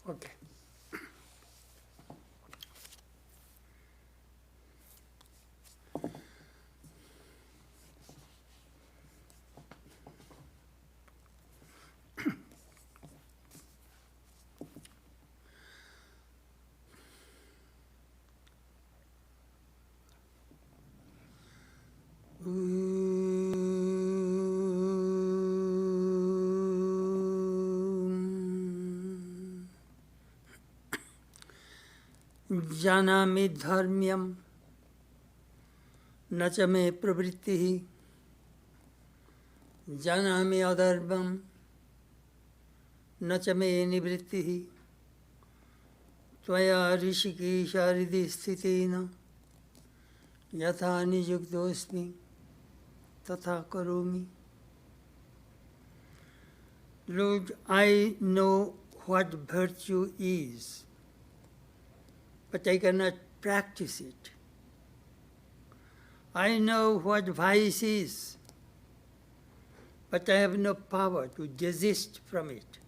Okay. जानामि धर्म्यं न च मे प्रवृत्तिः जानामि अधर्मं न च मे निवृत्तिः त्वया ऋषिकेश हृदि स्थितेन यथा नियुक्तोऽस्मि तथा करोमि. Lord, I know what virtue is, but I cannot practice it. I know what vice is, but I have no power to desist from it.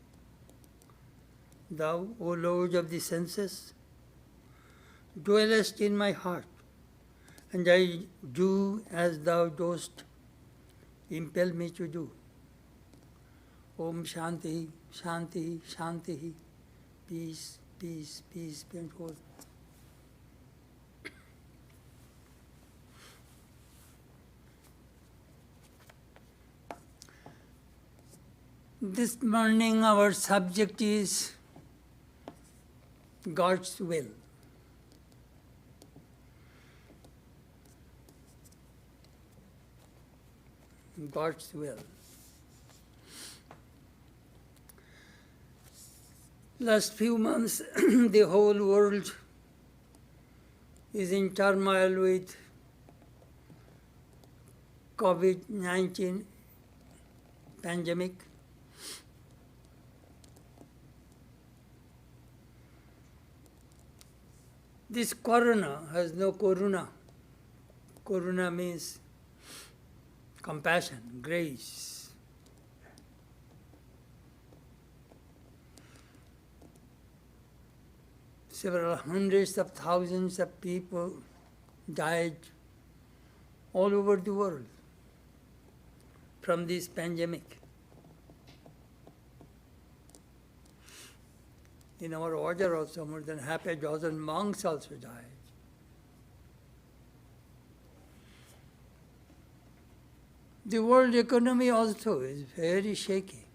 Thou, O Lord of the senses, dwellest in my heart, and I do as thou dost impel me to do. Om Shanti, Shanti, Shanti, peace, peace, peace, be and hold. This morning our subject is God's will. God's will. Last few months, the whole world is in turmoil with COVID-19 pandemic. This corona has no karuna. Karuna means compassion, grace. Several hundreds of thousands of people died all over the world from this pandemic. In our order also, more than half a dozen monks also died. The world economy also is very shaky.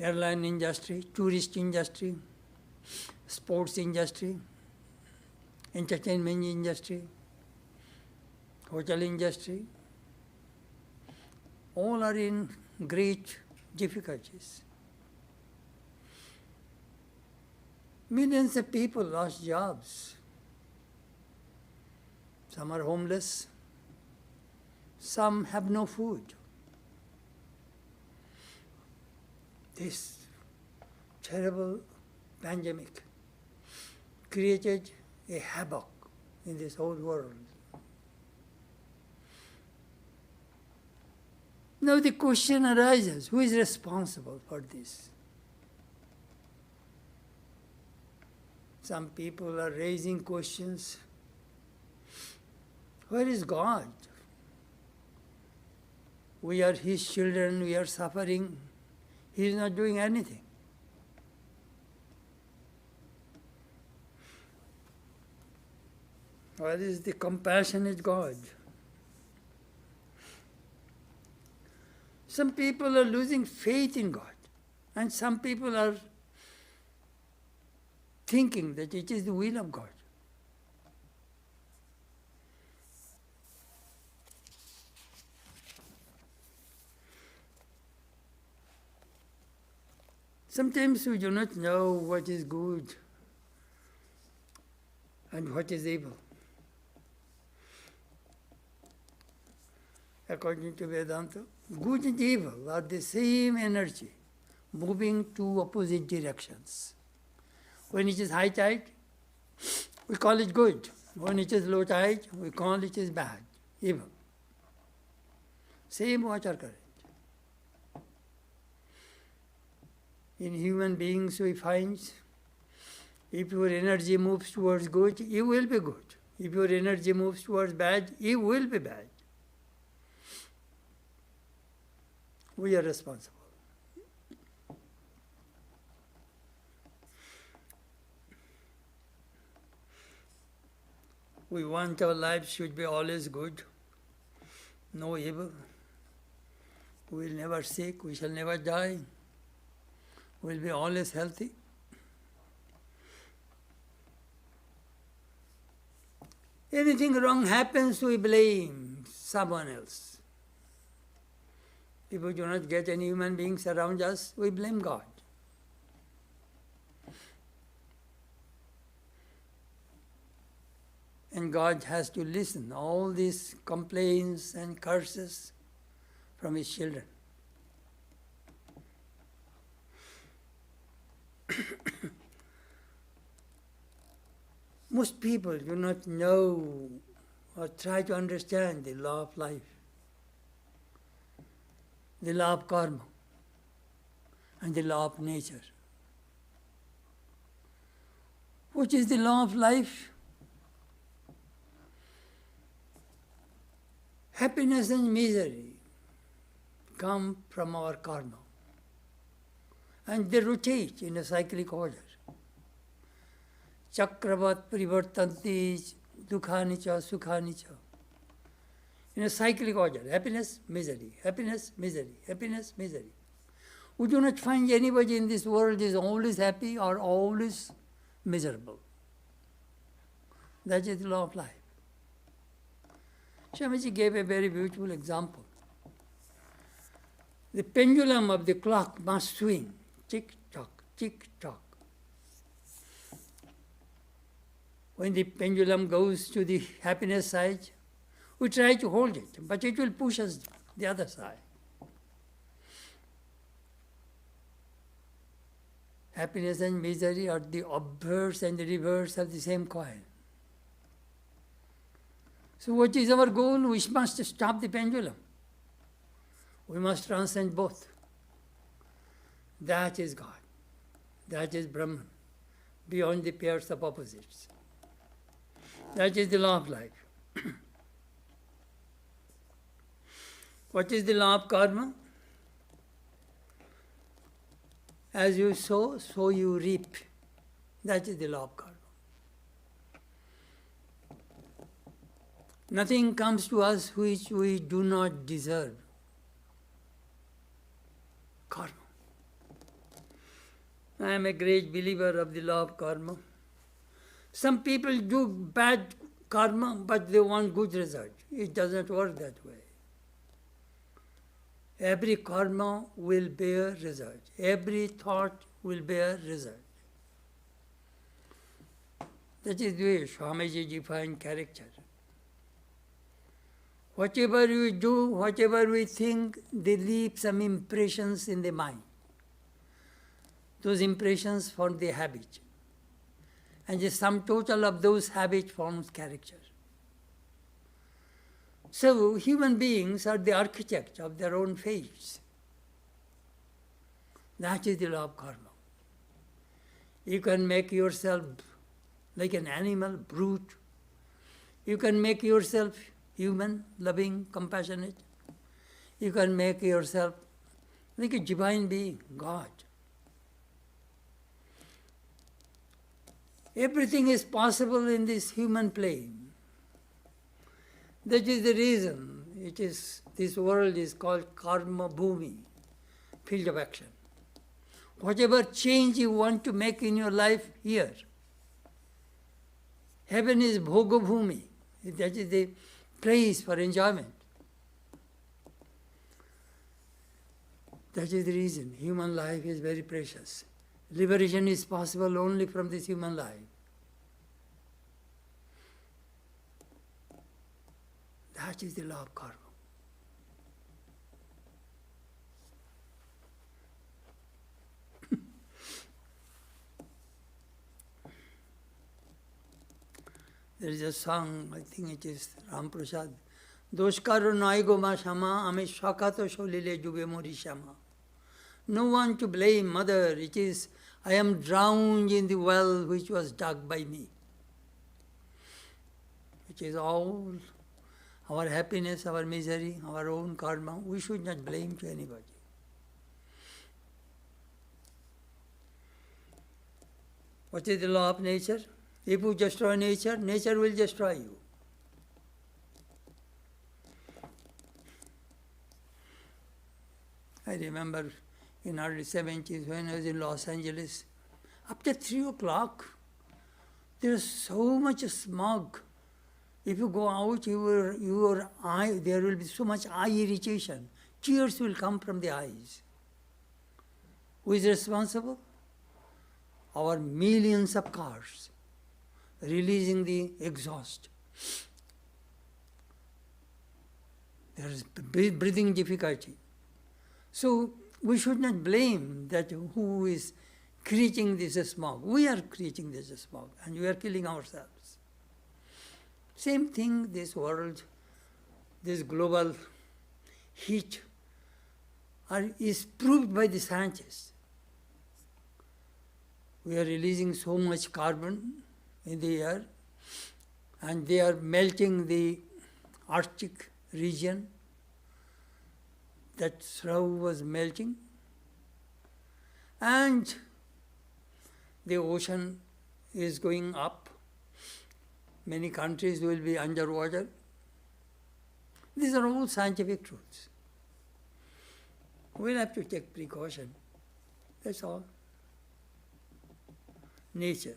Airline industry, tourist industry, sports industry, entertainment industry, hotel industry, all are in great difficulties. Millions of people lost jobs. Some are homeless. Some have no food. This terrible pandemic created a havoc in this whole world. Now the question arises, who is responsible for this? Some people are raising questions. Where is God? We are His children, we are suffering. He is not doing anything. Where is the compassionate God? Some people are losing faith in God, and some people are thinking that it is the will of God. Sometimes we do not know what is good and what is evil. According to Vedanta, good and evil are the same energy moving to opposite directions. When it is high tide, we call it good. When it is low tide, we call it as bad, evil. Same water current. In human beings we find, if your energy moves towards good, you will be good. If your energy moves towards bad, you will be bad. We are responsible. We want our life should be always good, no evil. We will never sick, we shall never die. We will be always healthy. Anything wrong happens, we blame someone else. If we do not get any human beings around us, we blame God. And God has to listen all these complaints and curses from His children. Most people do not know or try to understand the law of life, the law of karma, and the law of nature. What is the law of life? Happiness and misery come from our karma, and they rotate in a cyclic order. Chakravat parivartanti dukhani cha sukhani cha. In a cyclic order, happiness, misery, happiness, misery, happiness, misery. We do not find anybody in this world is always happy or always miserable. That is the law of life. Swamiji gave a very beautiful example. The pendulum of the clock must swing, tick-tock, tick-tock. When the pendulum goes to the happiness side, we try to hold it, but it will push us the other side. Happiness and misery are the obverse and the reverse of the same coin. So what is our goal? We must stop the pendulum. We must transcend both. That is God. That is Brahman, beyond the pairs of opposites. That is the law of life. What is the law of karma? As you sow, so you reap. That is the law of karma. Nothing comes to us which we do not deserve. Karma. I am a great believer of the law of karma. Some people do bad karma, but they want good result. It doesn't work that way. Every karma will bear result. Every thought will bear result. That is the way Swamiji defined character. Whatever we do, whatever we think, they leave some impressions in the mind. Those impressions form the habit. And the sum total of those habits forms character. So human beings are the architects of their own fates. That is the law of karma. You can make yourself like an animal, brute. You can make yourself human, loving, compassionate. You can make yourself like a divine being, God. Everything is possible in this human plane. That is the reason this world is called karma bhumi, field of action. Whatever change you want to make in your life, here. Heaven is bhoga bhumi. That is the place for enjoyment. That is the reason human life is very precious. Liberation is possible only from this human life. That is the law of karma. There is a song, I think it is Ram Prasad. Doshkaro nai go ma shama, ame shakato sholile jube mori shama. No one to blame, mother. It is, I am drowned in the well which was dug by me. It is all our happiness, our misery, our own karma. We should not blame to anybody. What is the law of nature? If you destroy nature, nature will destroy you. I remember in early 70s when I was in Los Angeles, after 3 o'clock, there is so much smog. If you go out, your eye, there will be so much eye irritation. Tears will come from the eyes. Who is responsible? Our millions of cars releasing the exhaust. There is breathing difficulty. So we should not blame that who is creating this smog. We are creating this smog and we are killing ourselves. Same thing, this world, this global heat is proved by the scientists. We are releasing so much carbon in the air and they are melting the Arctic region. That snow was melting and the ocean is going up. Many countries will be underwater. These are all scientific truths. We'll have to take precaution. That's all. Nature.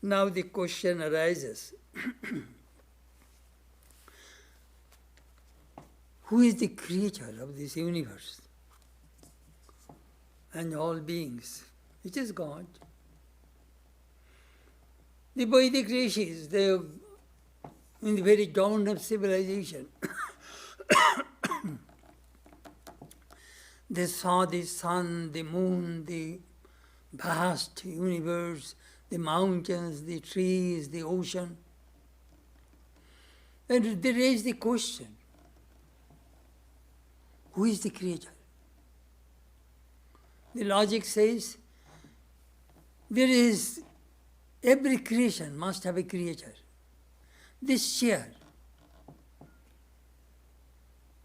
Now the question arises, who is the creator of this universe and all beings? It is God. The Vedic rishis, they, in the very dawn of civilization, they saw the sun, the moon, the vast universe, the mountains, the trees, the ocean. And they raised the question, who is the creator? The logic says, there is, every creation must have a creator. This chair,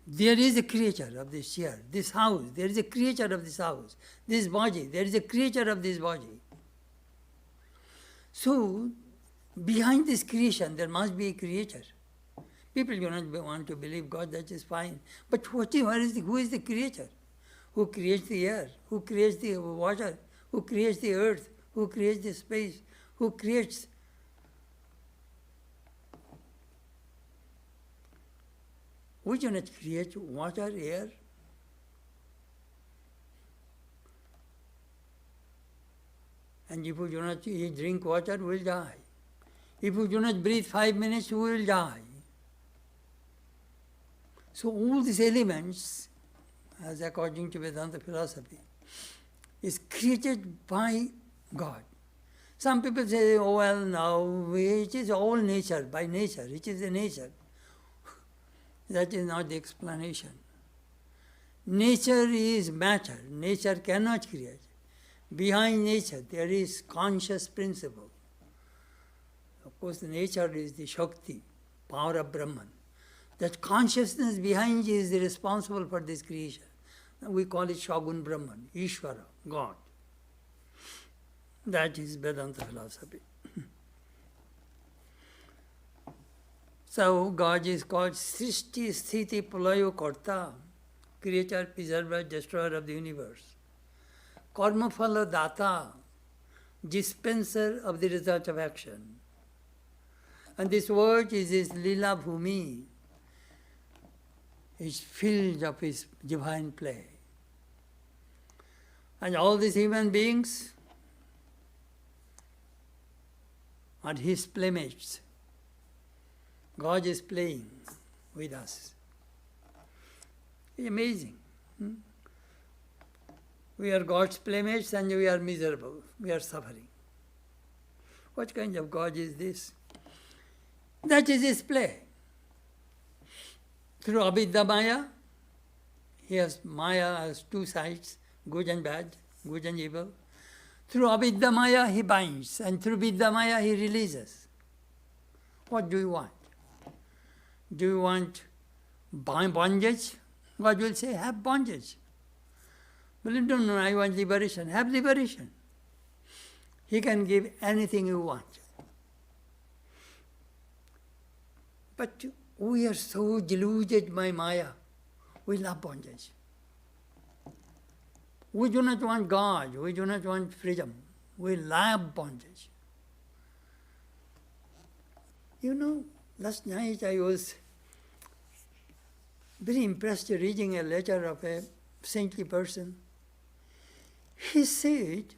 there is a creator of this chair. This house, there is a creator of this house. This body, there is a creator of this body. So, behind this creation, there must be a creator. People do not want to believe God, that is fine. But who is the creator? Who creates the air? Who creates the water? Who creates the earth? Who creates the space? Who creates? We do not create water, air. And if we do not drink water, we will die. If we do not breathe 5 minutes, we will die. So all these elements, as according to Vedanta philosophy, is created by God. Some people say, oh well, now it is all nature, by nature, it is the nature. That is not the explanation. Nature is matter. Nature cannot create. Behind nature, there is conscious principle. Of course, the nature is the Shakti, power of Brahman. That consciousness behind is responsible for this creation. We call it Shagun Brahman, Ishvara, God. That is Vedanta philosophy. So God is called Srishti Sthiti Palayo Karta, creator, preserver, destroyer of the universe. Karma Phala Data, dispenser of the result of action. And this world is his Lila Bhumi, is filled of his divine play. And all these human beings are his playmates. God is playing with us. It's amazing. We are God's playmates and we are miserable. We are suffering. What kind of God is this? That is his play. Through Avidya Maya, Maya has two sides, good and bad, good and evil. Through Avidya Maya he binds, and through Vidya Maya he releases. What do you want? Do you want bondage? God will say, have bondage. Well, you don't know, I want liberation. Have liberation. He can give anything you want. But we are so deluded by Maya. We love bondage. We do not want God. We do not want freedom. We love bondage. You know, last night I was very impressed reading a letter of a saintly person. He said,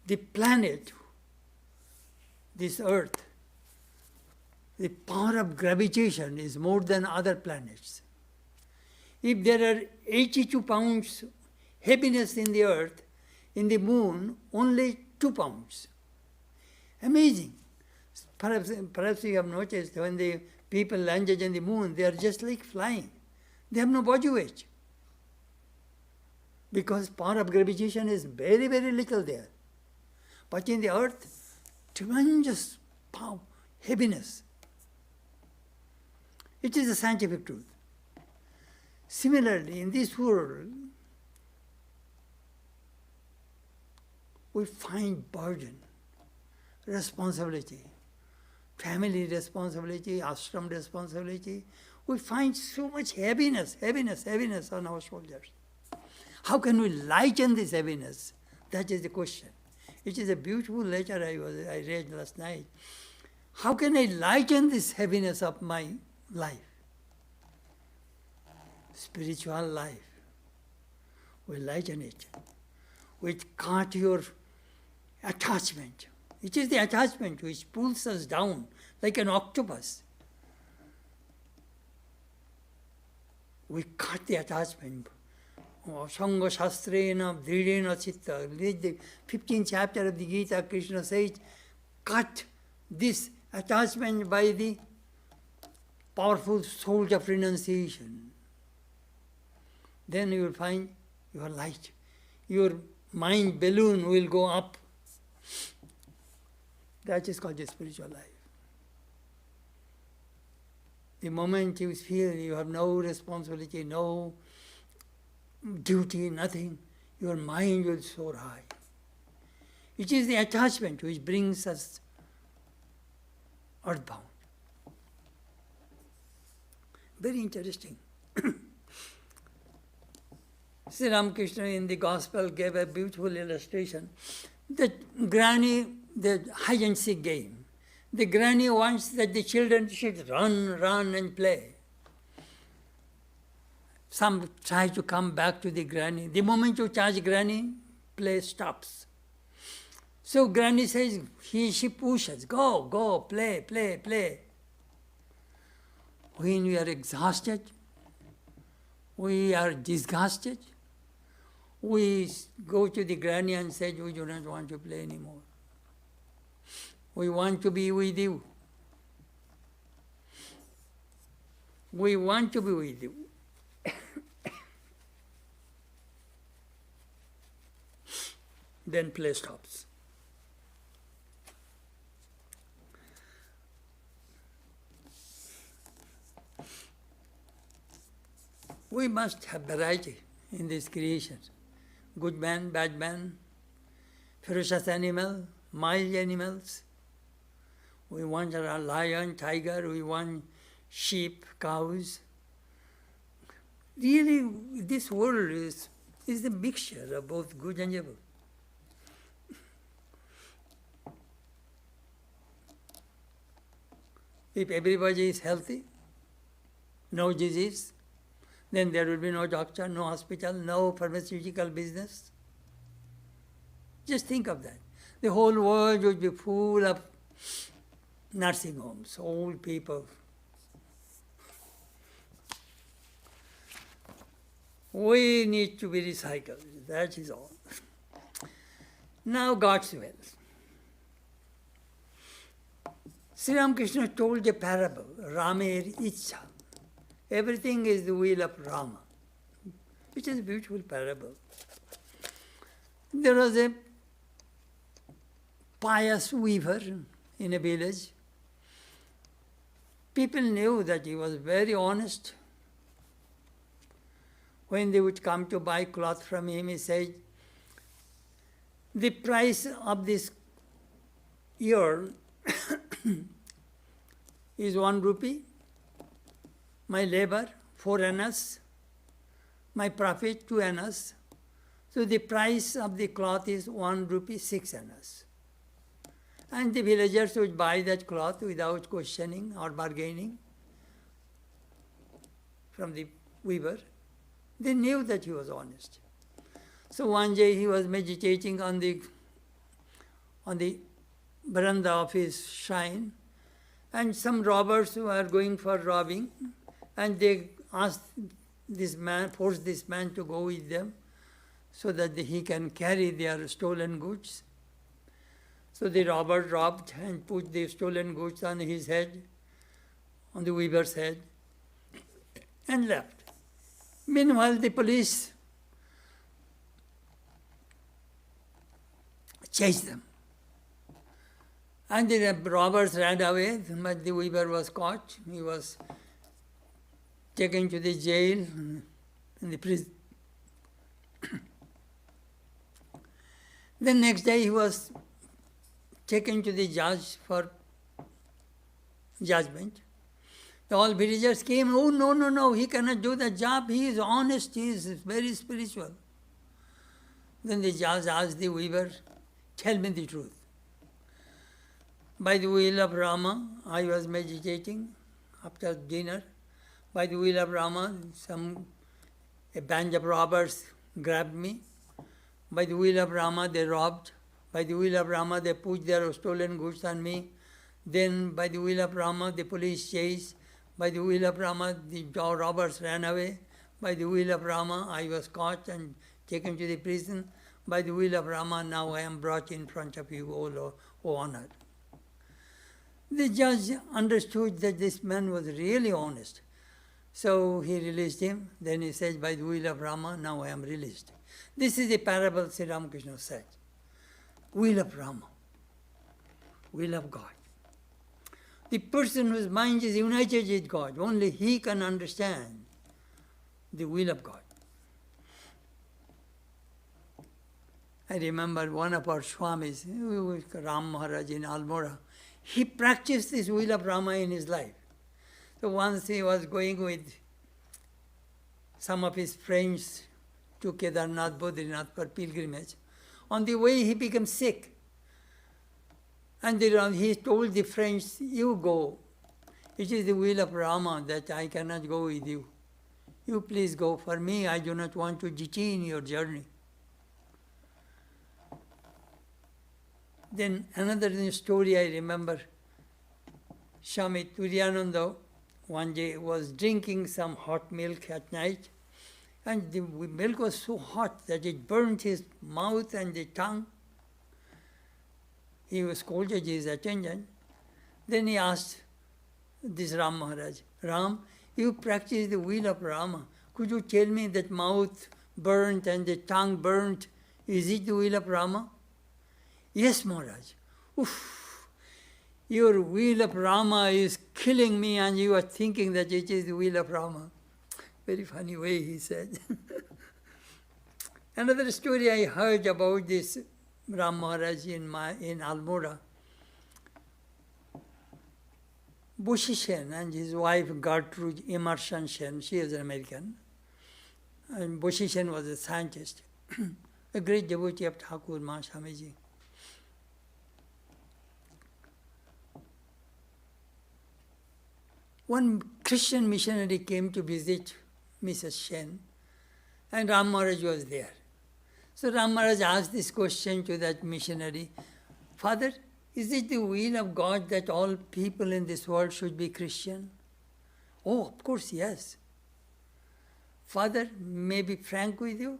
the planet, this earth, the power of gravitation is more than other planets. If there are 82 pounds heaviness in the earth, in the moon, only 2 pounds. Amazing. Perhaps you have noticed when the people landed in the moon, they are just like flying. They have no body weight. Because power of gravitation is very, very little there. But in the earth, tremendous power, heaviness. It is a scientific truth. Similarly, in this world, we find burden, responsibility, family responsibility, ashram responsibility. We find so much heaviness on our shoulders. How can we lighten this heaviness? That is the question. It is a beautiful letter I read last night. How can I lighten this heaviness of my life? Spiritual life. We lighten it. We cut your attachment. It is the attachment which pulls us down like an octopus. We cut the attachment. Sangha Shastrena Dridena Chitta. Read the 15th chapter of the Gita. Krishna says, cut this attachment by the powerful sword of renunciation. Then you will find your light. Your mind balloon will go up. That is called the spiritual life. The moment you feel you have no responsibility, no duty, nothing, your mind will soar high. It is the attachment which brings us earthbound. Very interesting. Sri Ramakrishna in the Gospel gave a beautiful illustration. The hide and seek game. The granny wants that the children should run and play. Some try to come back to the granny. The moment you charge granny, play stops. So granny says, she pushes, go, play. When we are exhausted, we are disgusted, we go to the granny and say, we do not want to play anymore. We want to be with you. We want to be with you. Then play stops. We must have variety in this creation. Good man, bad man, ferocious animal, mild animals. We want a lion, tiger, we want sheep, cows. Really, this world is a mixture of both good and evil. If everybody is healthy, no disease, then there will be no doctor, no hospital, no pharmaceutical business. Just think of that. The whole world would be full of nursing homes, old people. We need to be recycled, that is all. Now God's will. Sri Ramakrishna told a parable, Ramer Icha. Everything is the will of Rama, which is a beautiful parable. There was a pious weaver in a village. People knew that he was very honest. When they would come to buy cloth from him, he said, the price of this yarn is 1 rupee, my labor 4 annas, my profit 2 annas. So the price of the cloth is 1 rupee 6 annas. And the villagers would buy that cloth without questioning or bargaining from the weaver. They knew that he was honest. So one day he was meditating on the veranda of his shrine, and some robbers were going for robbing, and they asked this man, forced this man to go with them so that he can carry their stolen goods. So the robbers robbed and put the stolen goods on his head, on the weaver's head, and left. Meanwhile, the police chased them. And the robbers ran away, but the weaver was caught. He was taken to the jail, in the prison. The next day he was taken to the judge for judgment. All villagers came, oh no, he cannot do the job, he is honest, he is very spiritual. Then the judge asked the weaver, tell me the truth. By the will of Rama, I was meditating after dinner. By the will of Rama, a band of robbers grabbed me. By the will of Rama, they robbed. By the will of Rama, they put their stolen goods on me. Then by the will of Rama, the police chased. By the will of Rama, the robbers ran away. By the will of Rama, I was caught and taken to the prison. By the will of Rama, now I am brought in front of you, O honor. The judge understood that this man was really honest. So he released him. Then he said, by the will of Rama, now I am released. This is the parable Sri Ramakrishna said. Will of Rama, will of God. The person whose mind is united with God, only he can understand the will of God. I remember one of our Swamis, Ram Maharaj in Almora, he practiced this will of Rama in his life. So once he was going with some of his friends to Kedarnath, Badrinath for pilgrimage. On the way he became sick. And he told the friends, you go. It is the will of Rama that I cannot go with you. You please go. For me, I do not want to detain your journey. Then another story I remember, Swami Chetanananda one day was drinking some hot milk at night, and the milk was so hot that it burned his mouth and the tongue. He was scolded his attendant. Then he asked this Ram Maharaj, Ram, you practice the will of Rama. Could you tell me that mouth burnt and the tongue burnt, is it the will of Rama? Yes, Maharaj. Oof, your will of Rama is killing me and you are thinking that it is the will of Rama. Very funny way he said. Another story I heard about this Ram Maharaj in Almora. Bushi Sen and his wife Gertrude Emerson Sen, she is an American. And Bushi Sen was a scientist, a great devotee of Thakur Mahaswamiji. One Christian missionary came to visit Mrs. Sen, and Ram Maharaj was there. So Ram Maharaj asked this question to that missionary, Father, is it the will of God that all people in this world should be Christian? Oh, of course, yes. Father, may I be frank with you?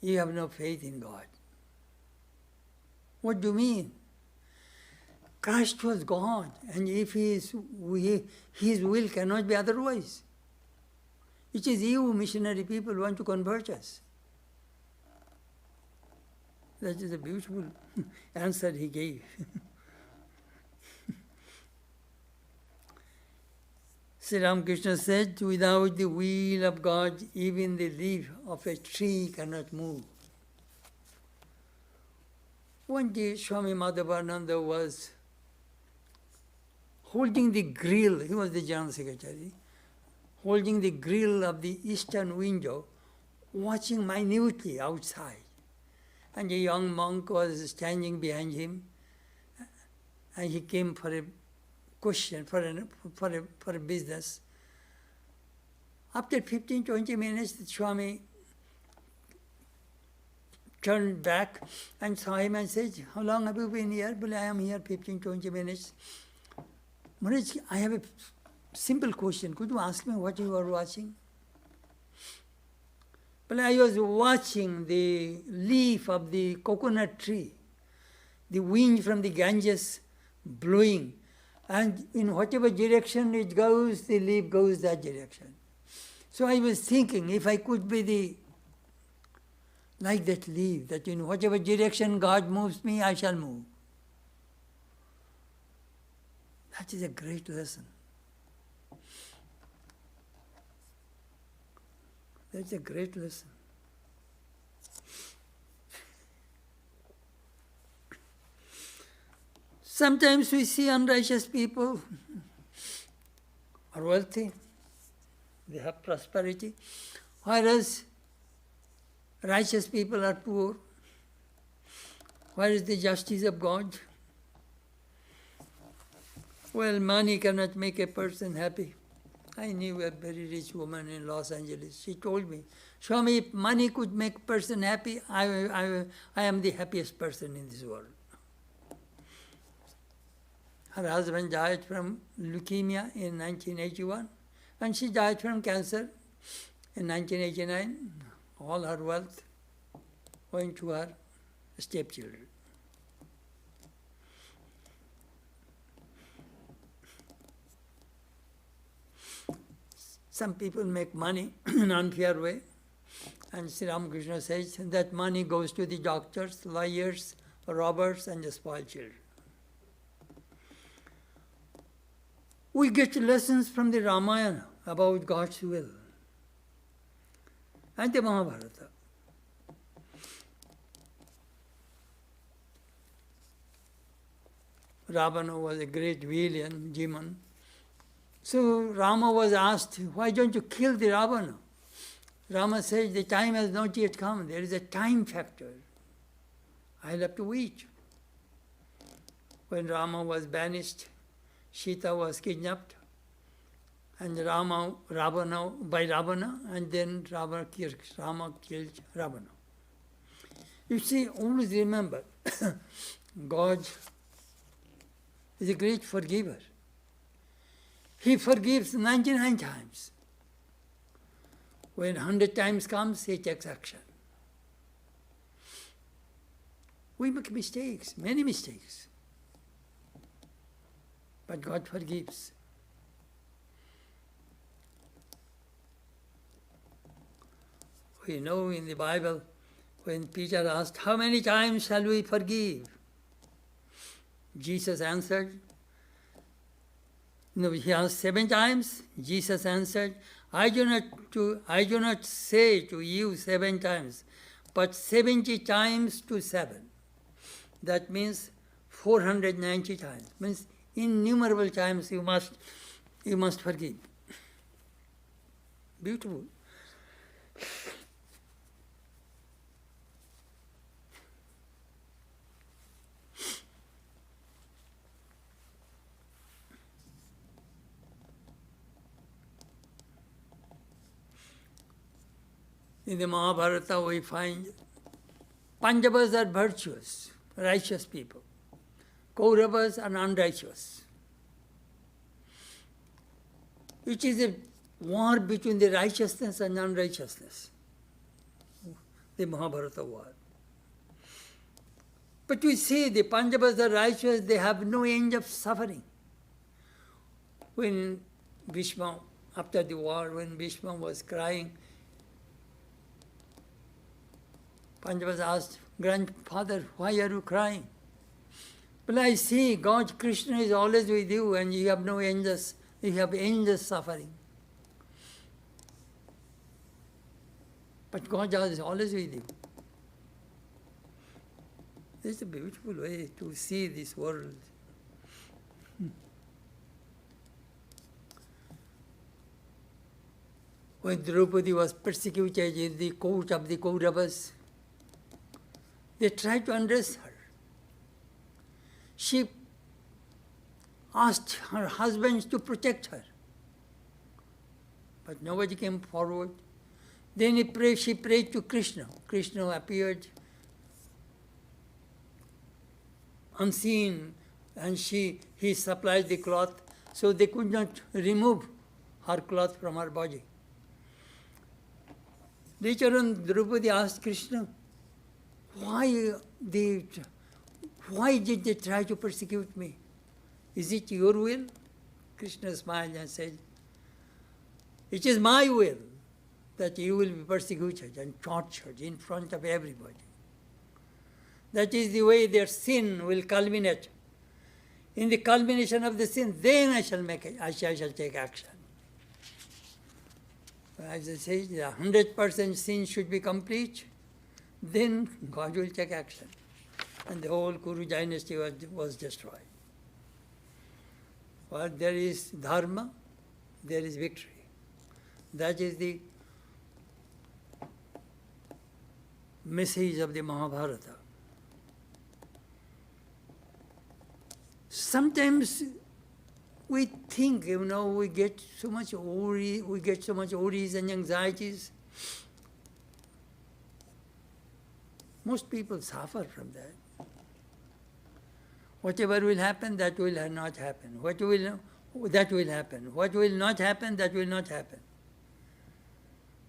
You have no faith in God. What do you mean? Christ was God, and if His will cannot be otherwise. It is you, missionary people, want to convert us. That is a beautiful answer he gave. Sri Ramakrishna said, without the will of God, even the leaf of a tree cannot move. One day, Swami Madhavananda was holding the grill, he was the General Secretary, holding the grill of the eastern window, watching minutely outside. And a young monk was standing behind him, and he came for a question, for a business. After 15-20 minutes, the Swami turned back and saw him and said, "How long have you been here?" "Well, I am here 15-20 minutes. Maharaj, I have a simple question. Could you ask me what you are watching?" "Well, I was watching the leaf of the coconut tree, the wind from the Ganges blowing, and in whatever direction it goes, the leaf goes that direction. So I was thinking, if I could be like that leaf, that in whatever direction God moves me, I shall move." That is a great lesson. That's a great lesson. Sometimes we see unrighteous people are wealthy, they have prosperity, whereas righteous people are poor. Where is the justice of God? Well, money cannot make a person happy. I knew a very rich woman in Los Angeles. She told me, "Swami, if money could make a person happy, I am the happiest person in this world." Her husband died from leukemia in 1981, and she died from cancer in 1989. All her wealth went to her stepchildren. Some people make money in an unfair way, and Sri Ramakrishna says that money goes to the doctors, lawyers, robbers, and the spoiled children. We get lessons from the Ramayana about God's will and the Mahabharata. Ravana was a great villain, demon. So Rama was asked, "Why don't you kill the Ravana?" Rama says, "The time has not yet come. There is a time factor. I'll have to wait." When Rama was banished, Sita was kidnapped, and by Ravana, and then Rama killed Ravana. You see, always remember, God is a great forgiver. He forgives 99 times. When 100 times comes, He takes action. We make mistakes, many mistakes. But God forgives. We know in the Bible, when Peter asked, "How many times shall we forgive?" Jesus answered, no, he asked 7 times. Jesus answered, I do not say to you 7 times, but 70 times to 7. That means 490 times. Means innumerable times you must forgive. Beautiful. In the Mahabharata we find Pandavas are virtuous, righteous people. Kauravas are unrighteous. It is a war between the righteousness and unrighteousness. The Mahabharata war. But we see the Pandavas, the righteous, they have no end of suffering. When Bhishma, after the war, when Bhishma was crying, Pandavas asked, "Grandfather, why are you crying?" "Well, I see God, Krishna is always with you and you have no endless, you have endless suffering. But God is always with you." It's a beautiful way to see this world. When Draupadi was persecuted in the court of the Kauravas, they tried to undress her. She asked her husbands to protect her, but nobody came forward. Then she prayed to Krishna. Krishna appeared unseen, and he supplied the cloth, so they could not remove her cloth from her body. Later on, Draupadi asked Krishna, why did they try to persecute me? Is it your will? Krishna smiled and said, "It is my will that you will be persecuted and tortured in front of everybody. That is the way their sin will culminate. In the culmination of the sin, then I shall take action." As I say, the 100% sin should be complete, then God will take action. And the whole Kuru dynasty was destroyed. Well, there is dharma, there is victory. That is the message of the Mahabharata. Sometimes we think, we get so much worries and anxieties. Most people suffer from that. Whatever will happen, that will not happen. That will happen. What will not happen, that will not happen.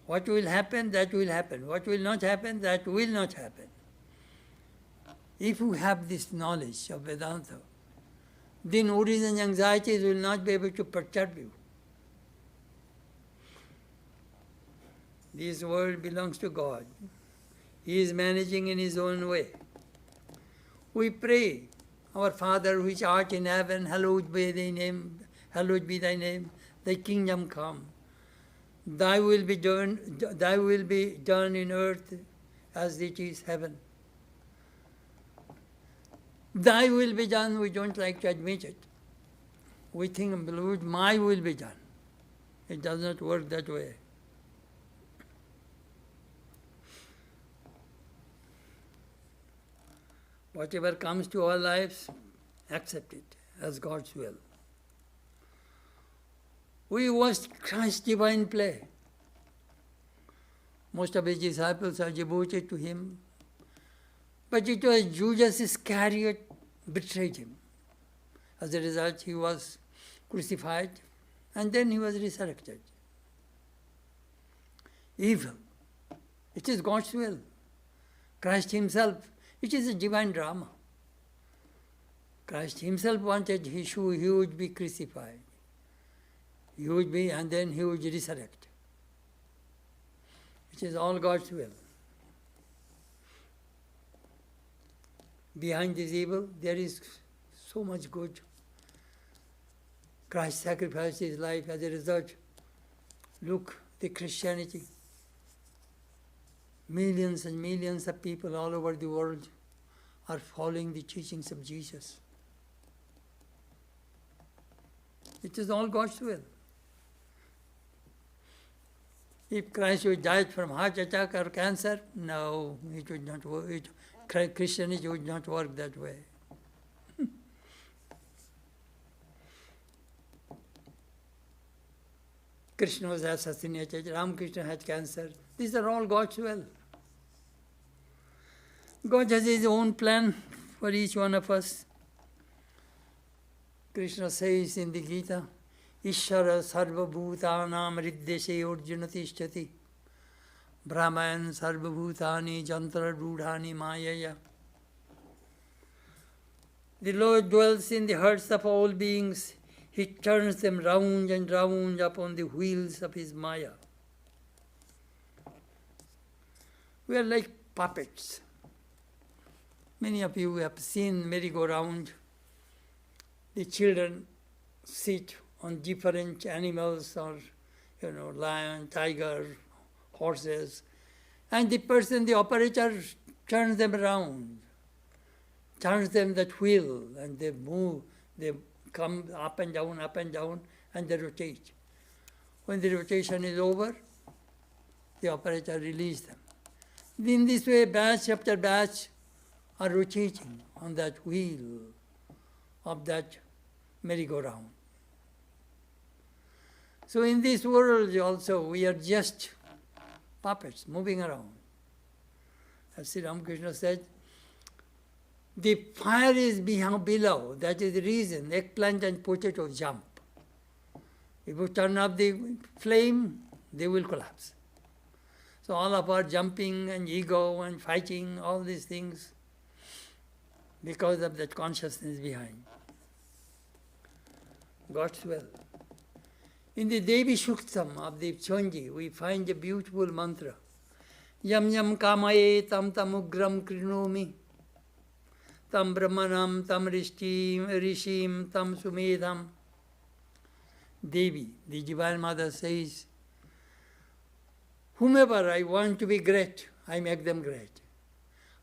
What will happen, that will happen. What will not happen, that will not happen. If you have this knowledge of Vedanta, then worries and anxieties will not be able to perturb you. This world belongs to God. He is managing in His own way. We pray, "Our Father which art in heaven, hallowed be thy name, thy kingdom come. Thy will be done in earth as it is heaven." Thy will be done, we don't like to admit it. We think, "Lord, my will be done." It does not work that way. Whatever comes to our lives, accept it as God's will. We watched Christ's divine play. Most of His disciples are devoted to Him. But it was Judas Iscariot betrayed Him. As a result, He was crucified and then He was resurrected. Evil. It is God's will. Christ Himself, it is a divine drama. Christ Himself wanted He would be crucified. He would be, and then He would resurrect. It is all God's will. Behind this evil, there is so much good. Christ sacrificed His life. As a result, look, the Christianity. Millions and millions of people all over the world are following the teachings of Jesus. It is all God's will. If Christ would die from heart attack or cancer, no, it would not work. Christianity would not work that way. Krishna was assassinated, Ramakrishna had cancer. These are all God's will. God has His own plan for each one of us. Krishna says in the Gita, "Ishvara sarva bhutanam riddeshe arjuna tishtati. Brahman sarva bhutani jantra rudhani mayaya." The Lord dwells in the hearts of all beings. He turns them round and round upon the wheels of his Maya. We are like puppets. Many of you have seen merry-go-round. The children sit on different animals or, lion, tiger, horses. And the operator turns them around, turns them that wheel, and they move, they come up and down, and they rotate. When the rotation is over, the operator releases them. In this way, batch after batch are rotating on that wheel of that merry-go-round. So in this world also, we are just puppets moving around. As Sri Ramakrishna said, the fire is below. That is the reason eggplant and potato jump. If you turn off the flame, they will collapse. So all of our jumping and ego and fighting, all these things, because of that consciousness behind. God's will. In the Devi Shuktam of the Chonji, we find a beautiful mantra. Yam yam kamaye tam tam ugram krinomi. Tam brahmanam tam rishim tam sumedham. Devi, the Divine Mother says, whomever I want to be great, I make them great.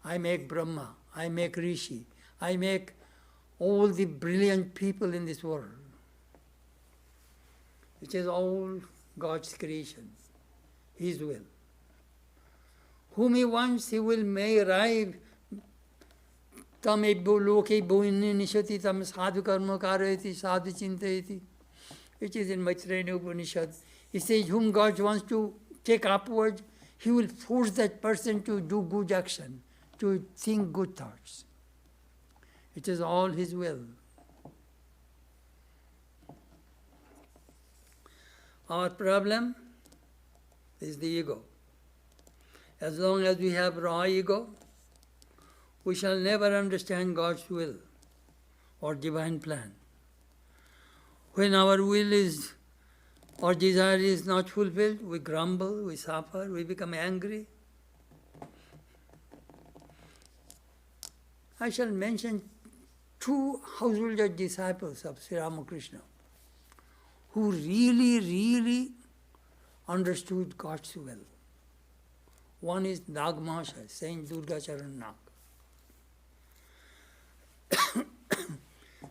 I make Brahma, I make Rishi, I make all the brilliant people in this world. It is all God's creation, His will. Whom He wants, He will may arrive. Tam ebbo loke bhuini nishati tam sadhu karma karayati sadhu chintayati. It is in Maitreya Upanishad. He says, whom God wants to take upward, He will force that person to do good action, to think good thoughts. It is all His will. Our problem is the ego. As long as we have raw ego, we shall never understand God's will or divine plan. When our will is or desire is not fulfilled, we grumble, we suffer, we become angry. I shall mention two householder disciples of Sri Ramakrishna who really understood God's will. One is Nag Mahasaya, Saint Durga Charan Nag.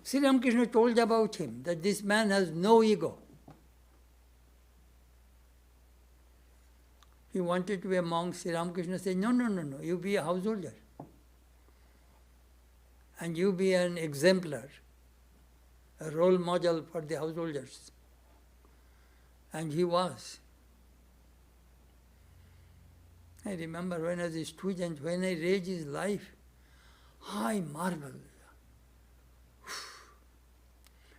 Sri Ramakrishna told about him that this man has no ego. He wanted to be a monk. Sri Ramakrishna said, no, you be a householder. And you be an exemplar, a role model for the householders. And he was. I remember when I was a student, when I read his life, I marveled.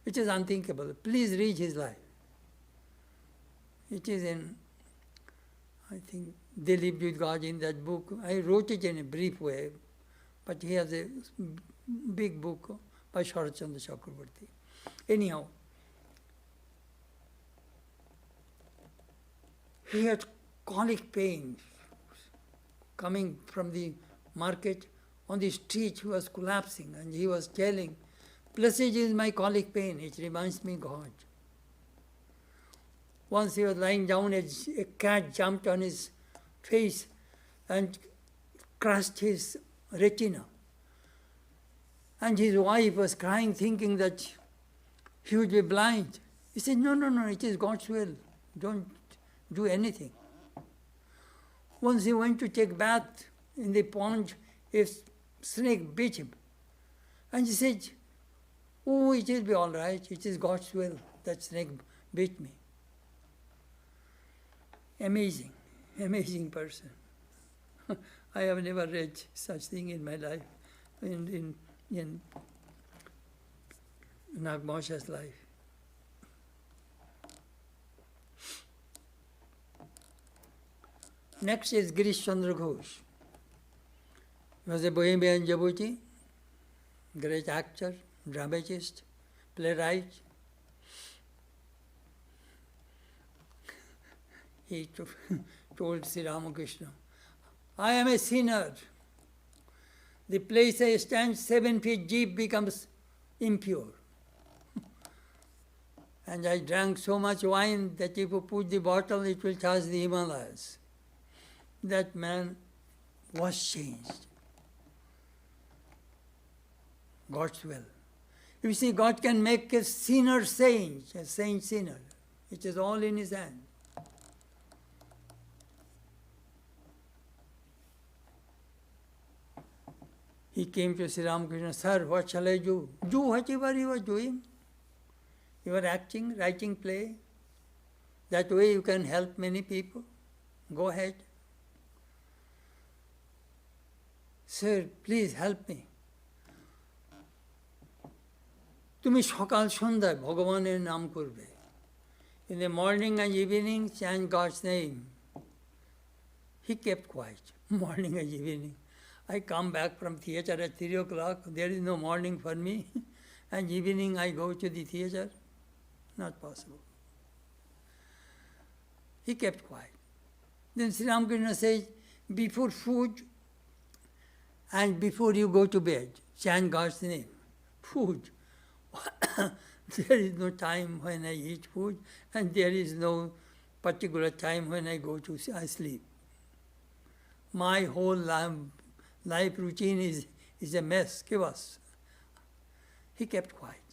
It is unthinkable. Please read his life. It is in, I think, They Lived with God in that book. I wrote it in a brief way, but he has a big book by Sharat Chandra Chakravarti. Anyhow, he had colic pains coming from the market. On the street he was collapsing and he was telling, blessed is my colic pain, it reminds me God. Once he was lying down, a cat jumped on his face and crushed his retina. And his wife was crying, thinking that he would be blind. He said, no, it is God's will. Don't do anything. Once he went to take bath in the pond, a snake bit him. And he said, oh, it will be all right. It is God's will. That snake bit me. Amazing person. I have never read such thing in my life, in Nag Mahasaya's life. Next is Girish Chandra Ghosh. He was a Bohemian devotee, great actor, dramatist, playwright. He told Sri Ramakrishna, I am a sinner. The place I stand 7 feet deep becomes impure. And I drank so much wine that if you put the bottle, it will touch the Himalayas. That man was changed. God's will. You see, God can make a sinner saint, a saint sinner. It is all in His hand. He came to Sri Ramakrishna, Sir, what shall I do? Do whatever you are doing. You are acting, writing play. That way you can help many people. Go ahead. Sir, please help me. তুমি সকাল সন্ধ্যায় ভগবানের নাম করবে। In the morning and evening, chant God's name. He kept quiet, morning and evening. I come back from theatre at 3 o'clock, there is no morning for me, and evening I go to the theatre. Not possible. He kept quiet. Then Sri Ramakrishna says, before food and before you go to bed, chant God's name. Food. There is no time when I eat food, and there is no particular time when I go to sleep. My whole life routine is a mess, chaos. He kept quiet.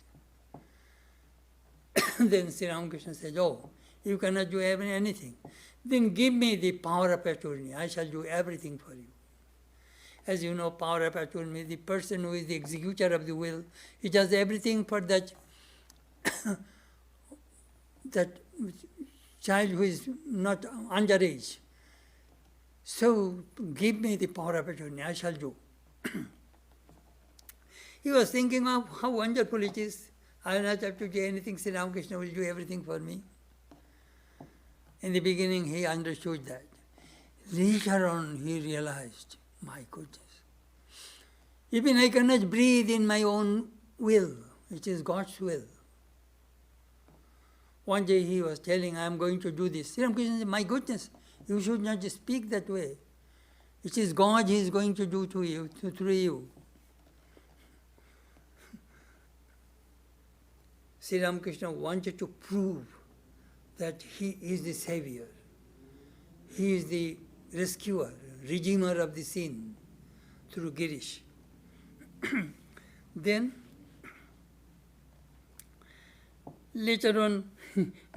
Then Sri Ramakrishna said, oh, you cannot do anything. Then give me the power of attorney. I shall do everything for you. As you know, power of attorney, the person who is the executor of the will, he does everything for that, that child who is not underage. So give me the power of attorney, I shall do. He was thinking of how wonderful it is. I will not have to do anything, Sri Ramakrishna will do everything for me. In the beginning he understood that. Later on he realized, my goodness, even I cannot breathe in my own will. It is God's will. One day he was telling, I am going to do this. Sri Ramakrishna said, my goodness, you should not just speak that way. It is God He is going to do to you, through you. Sri Ramakrishna wanted to prove that He is the Savior. He is the rescuer, redeemer of the sin through Girish. Then, later on,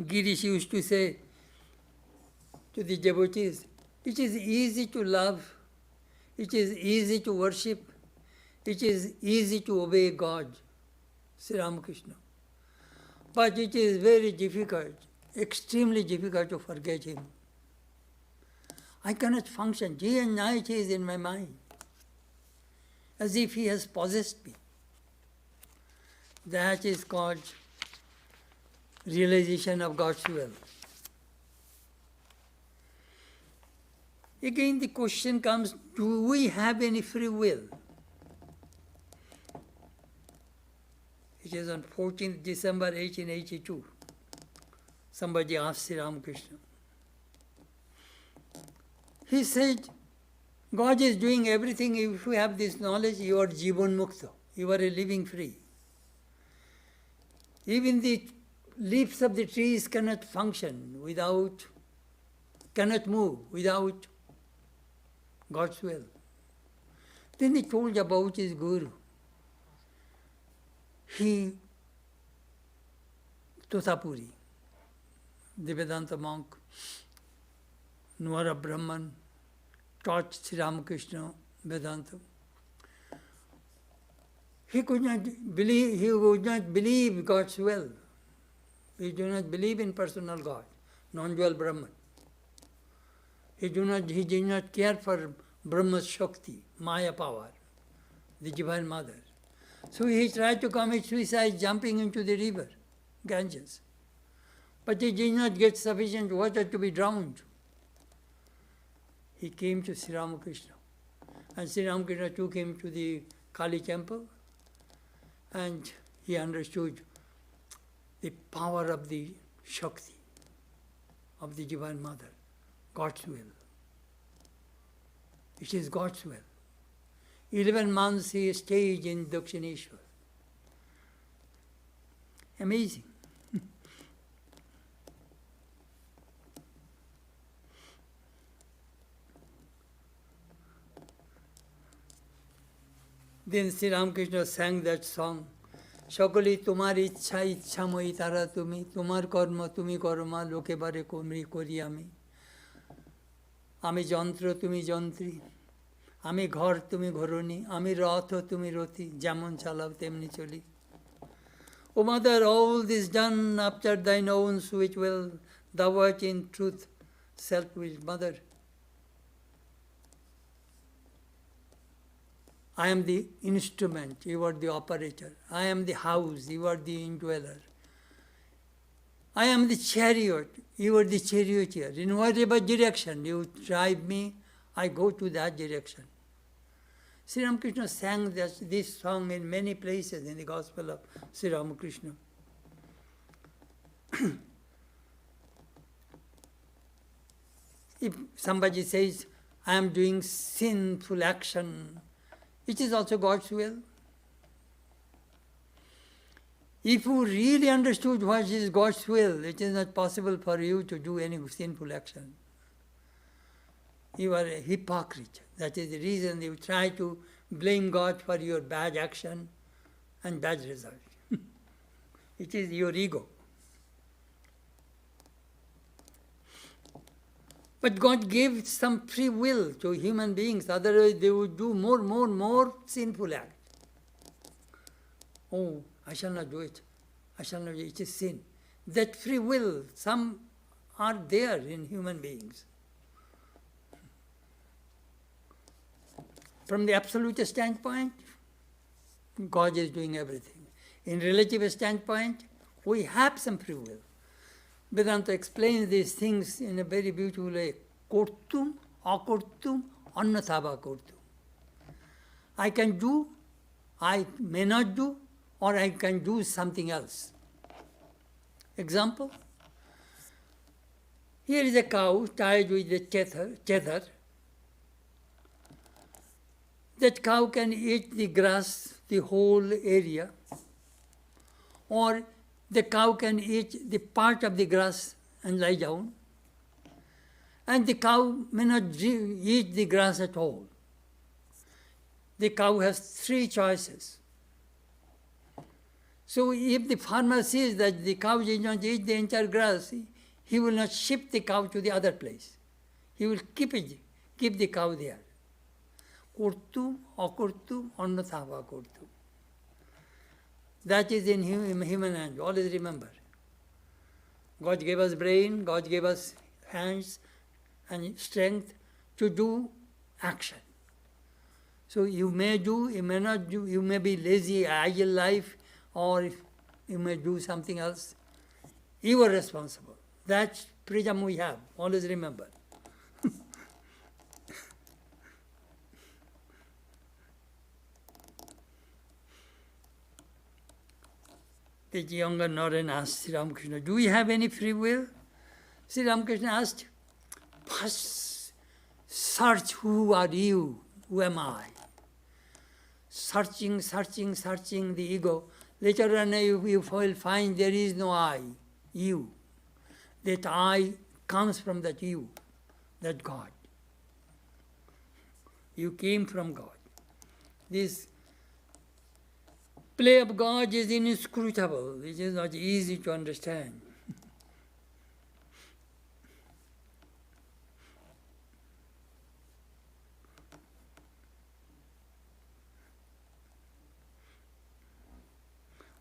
Girish used to say to the devotees, it is easy to love, it is easy to worship, it is easy to obey God, Sri Ramakrishna. But it is very difficult, extremely difficult to forget Him. I cannot function. Day and night He is in my mind, as if He has possessed me. That is called realization of God's will. Again the question comes, do we have any free will? It is on 14th December 1882. Somebody asked Sri Ramakrishna. He said, God is doing everything. If you have this knowledge, you are Jivan Mukta. You are a living free. Even the leaves of the trees cannot function cannot move without God's will. Then he told about his Guru. He, Totapuri, the Vedanta monk, Nwara Brahman, taught Sri Ramakrishna Vedanta. He would not believe God's will. He do not believe in personal God, non-dual Brahman. He did not care for Brahma's Shakti, Maya power, the Divine Mother. So he tried to commit suicide jumping into the river, Ganges. But he did not get sufficient water to be drowned. He came to Sri Ramakrishna. And Sri Ramakrishna took him to the Kali temple And he understood the power of the Shakti, of the Divine Mother, God's will. It is God's will. 11 months he stayed in Dakshineshwar. Amazing. Then Sri Ramakrishna sang that song, Shakali tumar ichha ichha moi tara tumi, tumar karma tumi karma, loke bare komri kori ami. Ami jantra tumi jantri, ami ghar tumi ghoroni, ami ratha tumi roti, jamon chalao temni choli. O Mother, all this done after thine own sweet will, thou art in truth self-willed. Mother, I am the instrument, you are the operator. I am the house, you are the indweller. I am the chariot, you are the charioteer. In whatever direction you drive me, I go to that direction. Sri Ramakrishna sang this song in many places in the Gospel of Sri Ramakrishna. If somebody says, I am doing sinful action, it is also God's will. If you really understood what is God's will, it is not possible for you to do any sinful action. You are a hypocrite. That is the reason you try to blame God for your bad action and bad result. It is your ego. But God gave some free will to human beings, otherwise they would do more sinful acts. Oh, I shall not do it. I shall not do it. It is sin. That free will, some are there in human beings. From the absolute standpoint, God is doing everything. In relative standpoint, we have some free will. Vedanta explains these things in a very beautiful way. Kortum, akortum, annathava kortum. I can do, I may not do, or I can do something else. Example, here is a cow tied with a tether. That cow can eat the grass, the whole area, or the cow can eat the part of the grass and lie down, and the cow may not eat the grass at all. The cow has 3 choices. So if the farmer sees that the cow did not eat the entire grass, he will not shift the cow to the other place. He will keep the cow there. Kurtum, akurtum, annathava kurtum. That is in human hands. Always remember. God gave us brain, God gave us hands and strength to do action. So you may do, you may not do, you may be lazy, idle life, or you may do something else. You are responsible. That's freedom we have. Always remember. The younger Naren asked Sri Ramakrishna, do we have any free will? Sri Ramakrishna asked, first search who are you, who am I? Searching the ego. Later on you will find there is no I, you. That I comes from that you, that God. You came from God. This play of God is inscrutable. It is not easy to understand.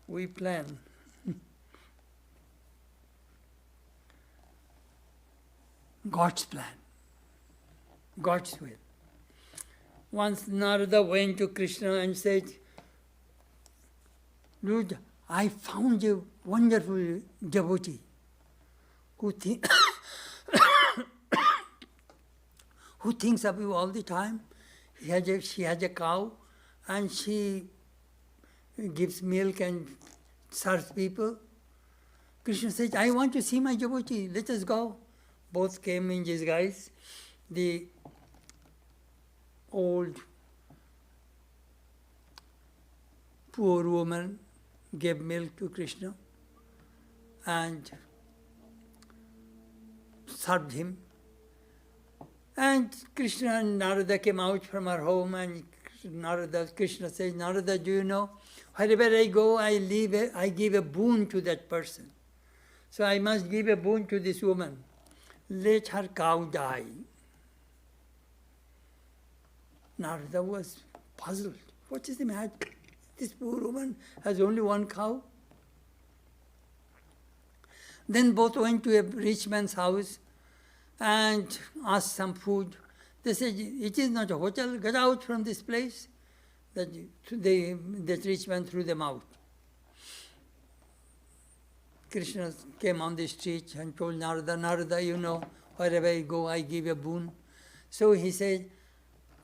We plan. God's plan. God's will. Once Narada went to Krishna and said, Lord, I found a wonderful devotee who, who thinks of you all the time. She has a cow and she gives milk and serves people. Krishna says, I want to see my devotee, let us go. Both came in disguise. The old poor woman gave milk to Krishna and served him. And Krishna and Narada came out from her home, and Krishna says, Narada, do you know, wherever I go, I give a boon to that person. So I must give a boon to this woman. Let her cow die. Narada was puzzled. What is the matter? This poor woman has only one cow. Then both went to a rich man's house and asked some food. They said, it is not a hotel, get out from this place. That rich man threw them out. Krishna came on the street and told Narada, Narada, you know, wherever I go, I give a boon. So he said,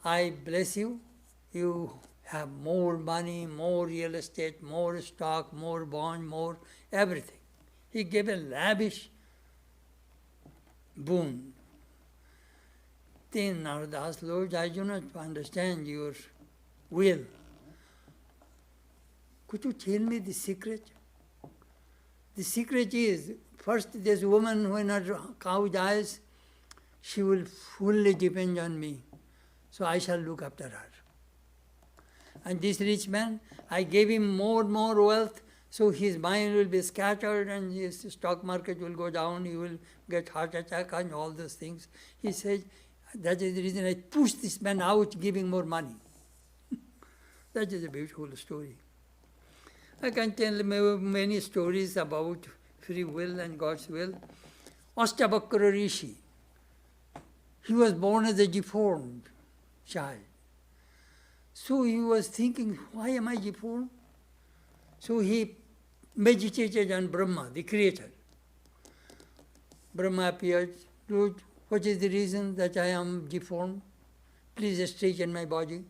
I bless you. You have more money, more real estate, more stock, more bond, more everything. He gave a lavish boon. Then Narada asked, Lord, I do not understand your will. Could you tell me the secret? The secret is, first this woman, when her cow dies, she will fully depend on me. So I shall look after her. And this rich man, I gave him more and more wealth, so his mind will be scattered and his stock market will go down, he will get heart attack and all those things. He said, that is the reason I pushed this man out, giving more money. That is a beautiful story. I can tell many stories about free will and God's will. Ashtavakra Rishi, he was born as a deformed child. So he was thinking, why am I deformed? So he meditated on Brahma, the creator. Brahma appeared, Lord, what is the reason that I am deformed? Please straighten my body.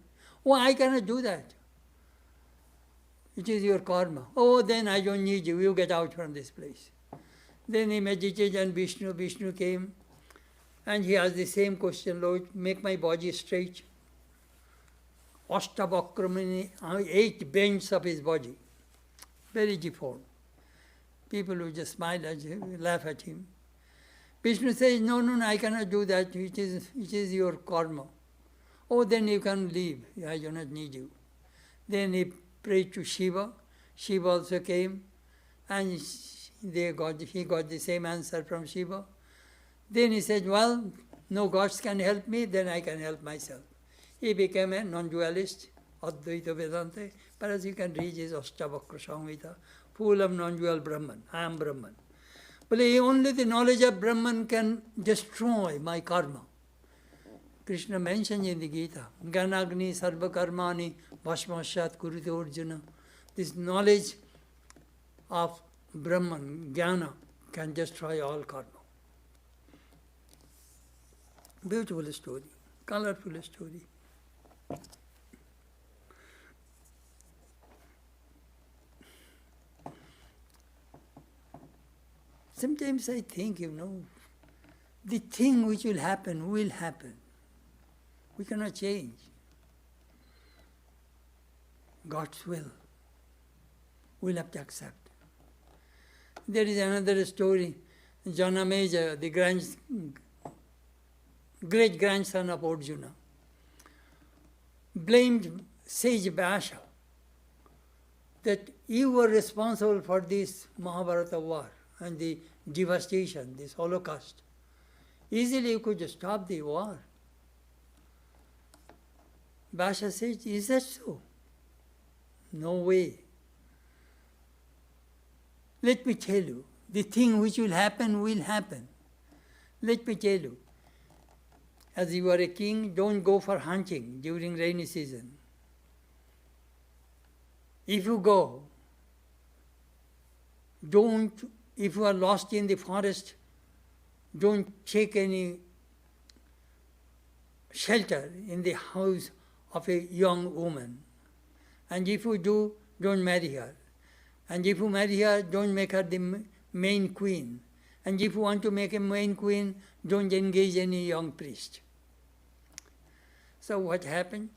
Oh, I cannot do that. It is your karma. Oh, then I don't need you. You get out from this place. Then he meditated on Vishnu. Vishnu came and he asked the same question, Lord, make my body straight. Ashtavakramani, 8 bends of his body. Very deformed. People would just smile at him, laugh at him. Vishnu says, no, I cannot do that. It is your karma. Oh, then you can leave. I do not need you. Then he prayed to Shiva. Shiva also came, and he got the same answer from Shiva. Then he said, well, no gods can help me, then I can help myself. He became a non-dualist, Advaita Vedanta, but as you can read his Ashtavakra Samhita, full of non-dual Brahman. I am Brahman. But only the knowledge of Brahman can destroy my karma. Krishna mentioned in the Gita, Ganagni sarva karmani bhasmashat kurite Arjuna. This knowledge of Brahman, Jnana, can destroy all karma. Beautiful story, colorful story. Sometimes I think, the thing which will happen. We cannot change. God's will. We'll have to accept. There is another story. Janameja, the great-grandson of Arjuna, blamed sage Vyasa that you were responsible for this Mahabharata war and the devastation, this Holocaust. Easily you could stop the war. Vyasa says, is that so? No way. Let me tell you, the thing which will happen will happen. Let me tell you, as you are a king, don't go for hunting during rainy season. If you go, if you are lost in the forest, don't take any shelter in the house of a young woman. And if you do, don't marry her. And if you marry her, don't make her the main queen. And if you want to make a main queen, don't engage any young priest. So what happened?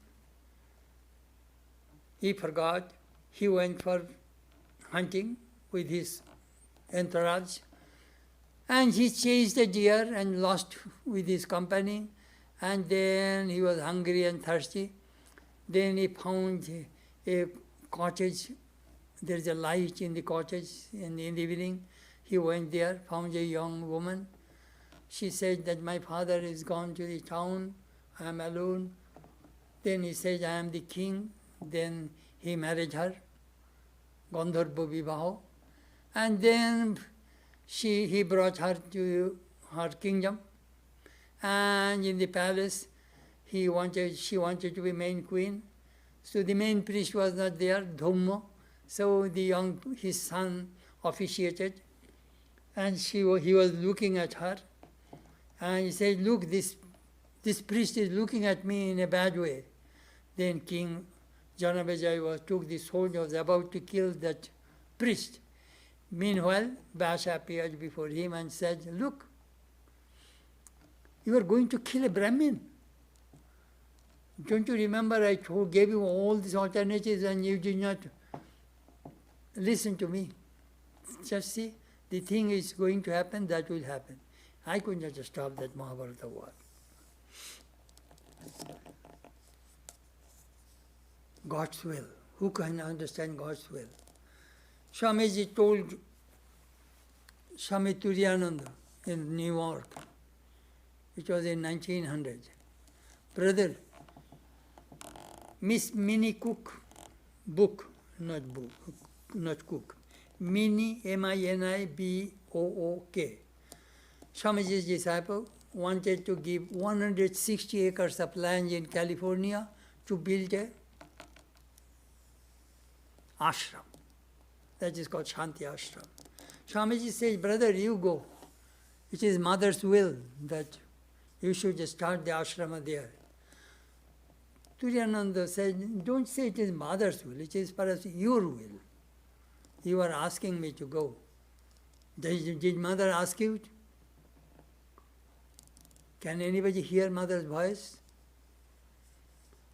He forgot. He went for hunting with his entourage. And he chased a deer and lost with his company. And then he was hungry and thirsty. Then he found a cottage. There's a light in the cottage in the evening. He went there, found a young woman. She said that my father is gone to the town. I am alone. Then he said, I am the king. Then he married her, Gandharva Vivaho. And then he brought her to her kingdom. And in the palace, she wanted to be main queen. So the main priest was not there, Dhamma. So his son officiated. And he was looking at her. And he said, look, this priest is looking at me in a bad way. Then King Janavajaya took the sword, was about to kill that priest. Meanwhile, Vyasa appeared before him and said, look, you are going to kill a Brahmin. Don't you remember I gave you all these alternatives and you did not listen to me? Just see, the thing is going to happen, that will happen. I could not stop that Mahabharata war. God's will. Who can understand God's will? Swamiji told Swami Chetanananda in New York, it was in 1900, brother, Miss Minnie Cook book, not cook, Minnie, Minibook. Swamiji's disciple wanted to give 160 acres of land in California to build a ashram. That is called Shanti Ashram. Swamiji says, brother, you go. It is mother's will that you should start the ashrama there. Turiyananda said, don't say it is mother's will, it is perhaps your will. You are asking me to go. Did mother ask you? Can anybody hear mother's voice?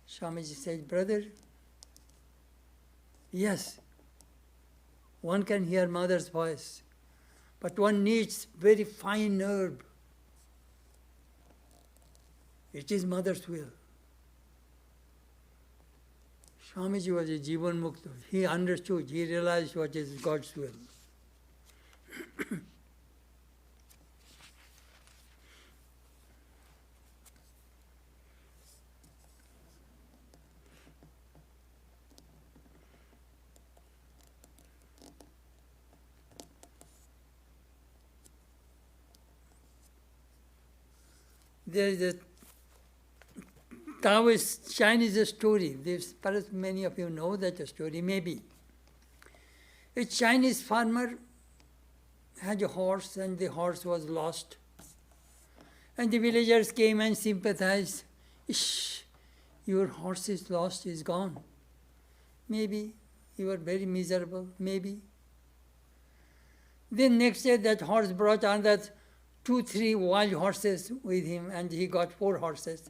Swamiji said, brother, yes, one can hear mother's voice, but one needs very fine nerve. It is mother's will. Swamiji was a Jivan Mukta. He understood, he realized what is God's will. There is a Taoist Chinese story. Perhaps many of you know that story, maybe. A Chinese farmer had a horse and the horse was lost. And the villagers came and sympathized. Ish, your horse is lost, is gone. Maybe you are very miserable, maybe. Then next day that horse brought another 2-3 wild horses with him, and he got 4 horses.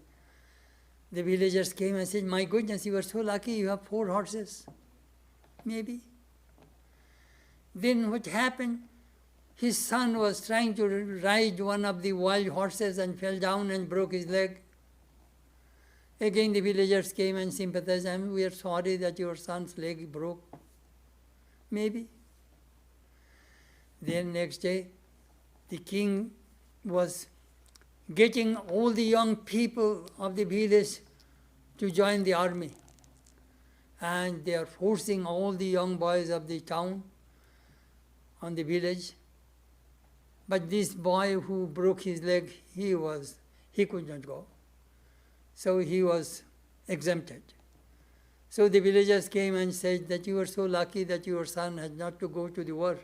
The villagers came and said, my goodness, you are so lucky, you have 4 horses. Maybe. Then what happened? His son was trying to ride one of the wild horses and fell down and broke his leg. Again the villagers came and sympathized, and we are sorry that your son's leg broke. Maybe. Then next day, the king was getting all the young people of the village to join the army. And they are forcing all the young boys of the town on the village. But this boy who broke his leg, he could not go. So he was exempted. So the villagers came and said that you are so lucky that your son has not to go to the war.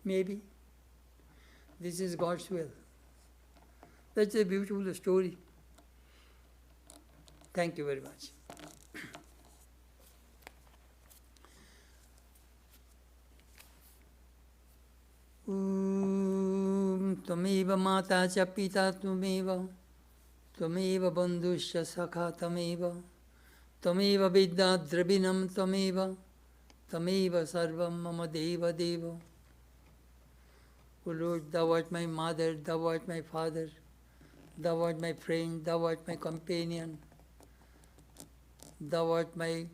Maybe. This is God's will. That's a beautiful story. Thank you very much. Tumeva mata cha pita tumeva. Tumeva bandhusya sakha tameva. Tumeva vidya drabinam tumeva. Tameva sarvam mama deva deva. O Lord, thou art my mother, thou art my father, thou art my friend, thou art my companion, thou art my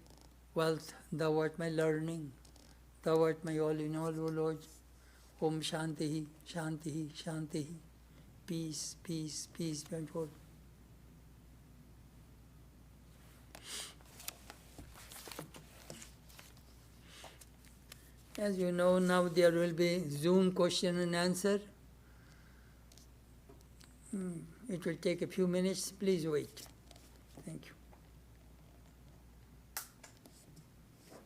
wealth, thou art my learning, thou art my all in all, O Lord. Om Shantihi, Shantihi, Shantihi. Peace, peace, peace, my Lord. As you know, now there will be Zoom question and answer. It will take a few minutes. Please wait. Thank you.